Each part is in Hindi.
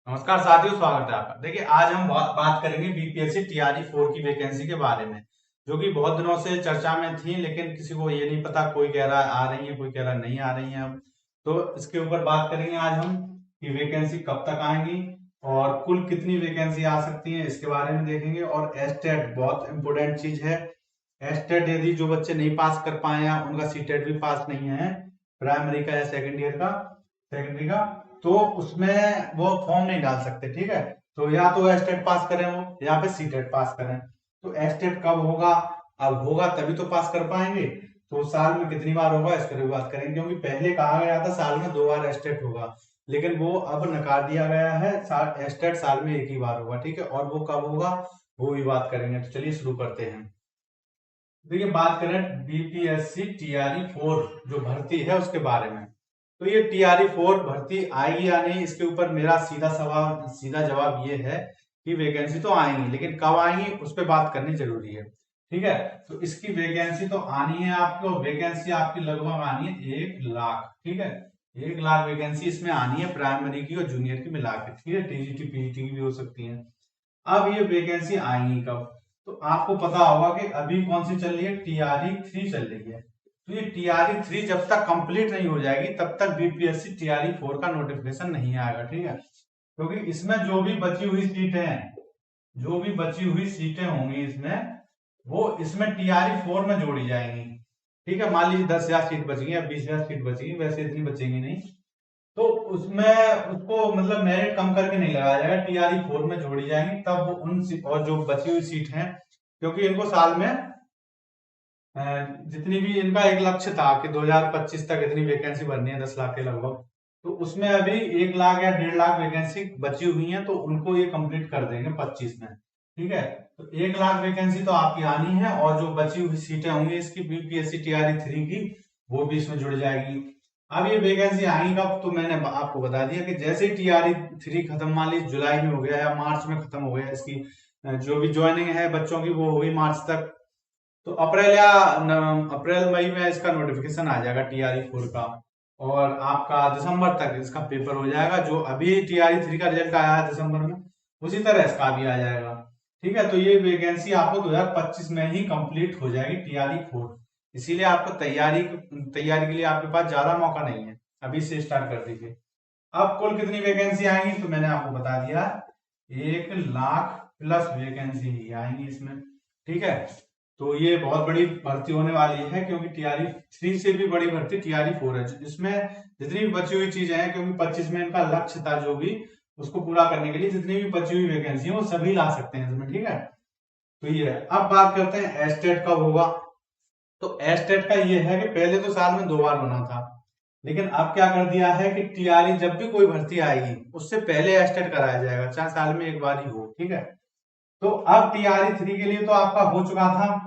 नमस्कार साथियों, स्वागत है आपका। देखिए, आज हम बात करेंगे बीपीएससी टीआरई 4 की वैकेंसी के बारे में, जो कि बहुत दिनों से चर्चा में थी, लेकिन किसी को ये नहीं पता। कोई कह रहा है आ रही है, कोई कह रहा है नहीं आ रही है। अब तो इसके ऊपर बात करेंगे आज हम कि वैकेंसी कब तक आएंगी और कुल कितनी वैकेंसी आ सकती है, इसके बारे में देखेंगे। और एस्टेट बहुत इंपोर्टेंट चीज है। एस्टेट यदि जो बच्चे नहीं पास कर पाए हैं, उनका सीटेट भी पास नहीं है, प्राइमरी का या सेकेंड ईयर का, सेकेंडरी का, तो उसमें वो फॉर्म नहीं डाल सकते। ठीक है, तो या तो एस्टेट पास करें वो, या फिर सीटेट पास करें। तो एस्टेट कब होगा? अब होगा तभी तो पास कर पाएंगे। तो साल में कितनी बार होगा, इस पर भी बात करेंगे, क्योंकि पहले कहा गया था साल में 2 बार एस्टेट होगा, लेकिन वो अब नकार दिया गया है। एस्टेट साल में एक ही बार होगा। ठीक है, और वो कब होगा वो भी बात करेंगे। तो चलिए शुरू करते हैं। देखिए, बात करें बीपीएससी टीआरई 4 जो भर्ती है उसके बारे में, तो ये टीआरई 4 भर्ती आएगी या नहीं, इसके ऊपर मेरा सीधा जवाब ये है कि वैकेंसी तो आएंगी, लेकिन कब आएंगी उस पर बात करनी जरूरी है। ठीक है, तो इसकी वैकेंसी तो आनी है आपको। वैकेंसी आपकी लगभग आनी है 1 लाख। ठीक है, 1 लाख वैकेंसी इसमें आनी है, प्राइमरी की और जूनियर की मिला के। ठीक है, टीजीटी पीजीटी की भी हो सकती है। अब ये वैकेंसी आएंगी कब? तो आपको पता होगा कि अभी कौन सी चल रही है, टीआरई 3 चल रही है। तो ये टीआरई 3 जब तक कंप्लीट नहीं हो जाएगी, तब तक बीपीएससी टीआरई 4 का नोटिफिकेशन नहीं आएगा। ठीक है, क्योंकि इसमें जो भी बची हुई सीटें हैं, जो भी बची हुई सीटें होंगी इसमें, वो इसमें टीआरई 4 में जोड़ी जाएंगी। ठीक है, मान लीजिए 10,000 सीट बचेगी या 20,000 सीट बचेगी, वैसे इतनी बचेगी नहीं। तो उसमें उसको मतलब मेरिट कम करके नहीं लगाया जाएगा, टीआरई 4 में जोड़ी जाएंगी, तब वो और जो बची हुई सीट हैं, क्योंकि इनको साल में जितनी भी इनका एक लक्ष्य था कि 2025 तक इतनी वैकेंसी भरनी है, 10 लाख के लगभग, तो उसमें अभी 1 लाख या 1.5 लाख वैकेंसी बची हुई है, तो उनको ये कंप्लीट कर देंगे 25 में। ठीक है, तो 1 लाख वैकेंसी तो आपकी आनी है, और जो बची हुई सीटें होंगी इसकी बीपीएससी टीआरई 3 की, वो भी इसमें जुड़ जाएगी। अब ये वैकेंसी आएंगी कब? तो मैंने आपको बता दिया कि जैसे ही टीआरई 3 खत्म, मान लीजिए जुलाई में हो गया या मार्च में खत्म हो गया, इसकी जो भी ज्वाइनिंग है बच्चों की वो होगी मार्च तक, तो अप्रैल मई में इसका नोटिफिकेशन आ जाएगा टीआरई 4 का, और आपका दिसंबर तक इसका पेपर हो जाएगा। जो अभी टीआरई 3 का रिजल्ट आया है दिसंबर में, उसी तरह इसका भी आ जाएगा। ठीक है, तो ये वैकेंसी आपको 2025 में ही कंप्लीट हो जाएगी टीआरई 4। इसीलिए आपको तैयारी तैयारी के लिए आपके पास ज्यादा मौका नहीं है, अभी से स्टार्ट कर दीजिए। अब कुल कितनी वैकेंसी आएंगी, तो मैंने आपको बता दिया, 1 लाख प्लस वैकेंसी ही आएंगी इसमें। ठीक है, तो ये बहुत बड़ी भर्ती होने वाली है, क्योंकि टीआरई 3 से भी बड़ी भर्ती टीआरई 4 है। इसमें जितनी भी बची हुई चीजें हैं, क्योंकि 25 में इनका लक्ष्य था जो भी, उसको पूरा करने के लिए जितनी भी बची हुई वैकेंसी है वो सभी ला सकते हैं इसमें। ठीक है, तो ये है। अब बात करते हैं एस्टेट कब होगा। तो एस्टेट का ये है कि पहले तो साल में 2 बार होना था, लेकिन अब क्या कर दिया है कि टीआरई जब भी कोई भर्ती आएगी उससे पहले एस्टेट कराया जाएगा, चाहे साल में एक बार ही हो। ठीक है, तो अब टीआरई 3 के लिए तो आपका हो चुका था।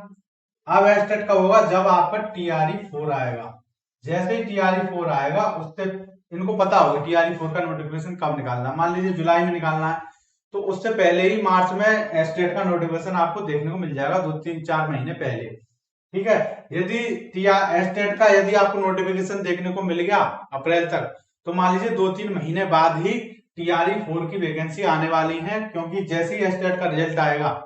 अब एस्टेट कब होगा? जब आपका टीआरई 4 आएगा। जैसे ही टीआरई 4 आएगा, उससे इनको पता होगा टीआरई 4 का नोटिफिकेशन कब निकालना है। मान लीजिए जुलाई में निकालना है, तो उससे पहले ही मार्च में एस्टेट का नोटिफिकेशन आपको देखने को मिल जाएगा, 2 3 4 महीने पहले। ठीक है, यदि एस्टेट का यदि आपको नोटिफिकेशन देखने को मिल गया अप्रैल तक, तो मान लीजिए 2 3 महीने बाद ही टीआरई 4 की वैकेंसी आने वाली है, क्योंकि जैसे ही एस्टेट का रिजल्ट आएगा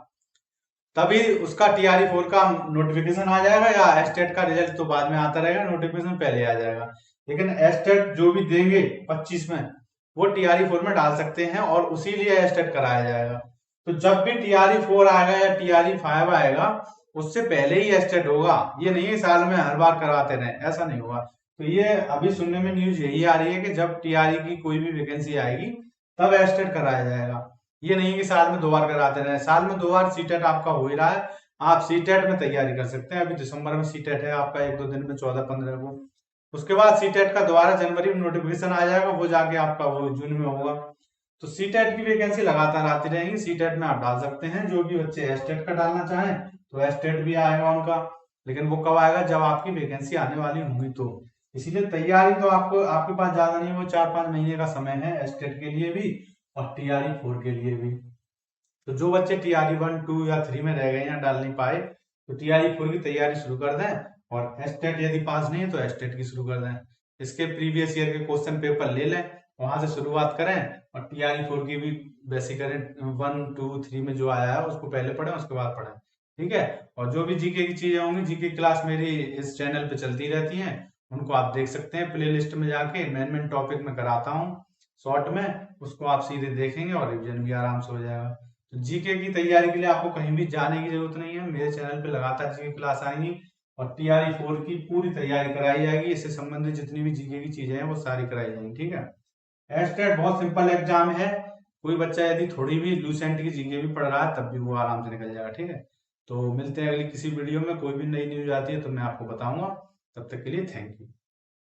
तभी उसका टीआरई 4 का नोटिफिकेशन आ जाएगा, या एस्टेट का रिजल्ट तो बाद में आता रहेगा, नोटिफिकेशन पहले आ जाएगा। लेकिन एस्टेट जो भी देंगे 25 में, वो टीआरई 4 में डाल सकते हैं, और उसी लिए एस्टेट कराया जाएगा। तो जब भी टीआरई 4 आएगा या टीआरई 5 आएगा, उससे पहले ही एस्टेट होगा। ये नहीं है साल में हर बार कराते रहे, ऐसा नहीं होगा। तो ये अभी सुनने में न्यूज यही आ रही है कि जब टीआरई की कोई भी वैकेंसी आएगी, तब एस्टेट कराया जाएगा। ये नहीं कि साल में 2 बार कराते रहे। साल में 2 बार सीटेट आपका हो ही रहा है, आप सीटेट में तैयारी कर सकते हैं। अभी दिसंबर में सीटेट है आपका, 1 2 दिन में 14 15 को। उसके बाद सीटेट का दोबारा जनवरी में नोटिफिकेशन आ जाएगा, वो जाके आपका वो जून में होगा। तो सीटेट की वैकेंसी लगातार आती रहेंगी, सीटेट में आप डाल सकते हैं। जो भी बच्चे एस्टेट का डालना चाहें तो एस्टेट भी आएगा उनका, लेकिन वो कब आएगा? जब आपकी वैकेंसी आने वाली होगी तो। इसीलिए तैयारी तो आपको, आपके पास ज्यादा नहीं, वो 4 5 महीने का समय है एस्टेट के लिए भी और टीआरई 4 के लिए भी। तो जो बच्चे टीआरई 1 2 या 3 में रह गए या डाल नहीं पाए, तो टीआरई 4 की तैयारी शुरू कर दें, और एस्टेट यदि पास नहीं है तो एस्टेट की शुरू कर दें। इसके प्रीवियस ईयर के क्वेश्चन पेपर ले लें, वहां से शुरुआत करें और TRE 4 की भी बेसिक करें, 1 2 3 में जो आया है उसको पहले पढ़ें, उसके बाद पढ़ें। ठीक है। और जो भी जीके की चीजें होंगी, जीके क्लास मेरी इस चैनल पे चलती रहती हैं, उनको आप देख सकते हैं प्ले लिस्ट में जाके। मेन टॉपिक में कराता हूँ शॉर्ट में, उसको आप सीधे देखेंगे और रिविजन भी आराम से हो जाएगा। तो जीके की तैयारी के लिए आपको कहीं भी जाने की जरूरत नहीं है, मेरे चैनल पे लगातार जीके क्लास आएंगी और TRE 4 की पूरी तैयारी कराई जाएगी। इससे संबंधित जितनी भी जीके की चीजें हैं वो सारी कराई जाएंगी। ठीक है। एस्टेट बहुत सिंपल एग्जाम है, कोई बच्चा यदि थोड़ी भी लूसेंट की जीके भी पढ़ रहा है तब भी वो आराम से निकल जाएगा। ठीक है। तो मिलते हैं अगली किसी वीडियो में, कोई भी नई न्यूज आती है तो मैं आपको बताऊंगा। तब तक के लिए थैंक यू।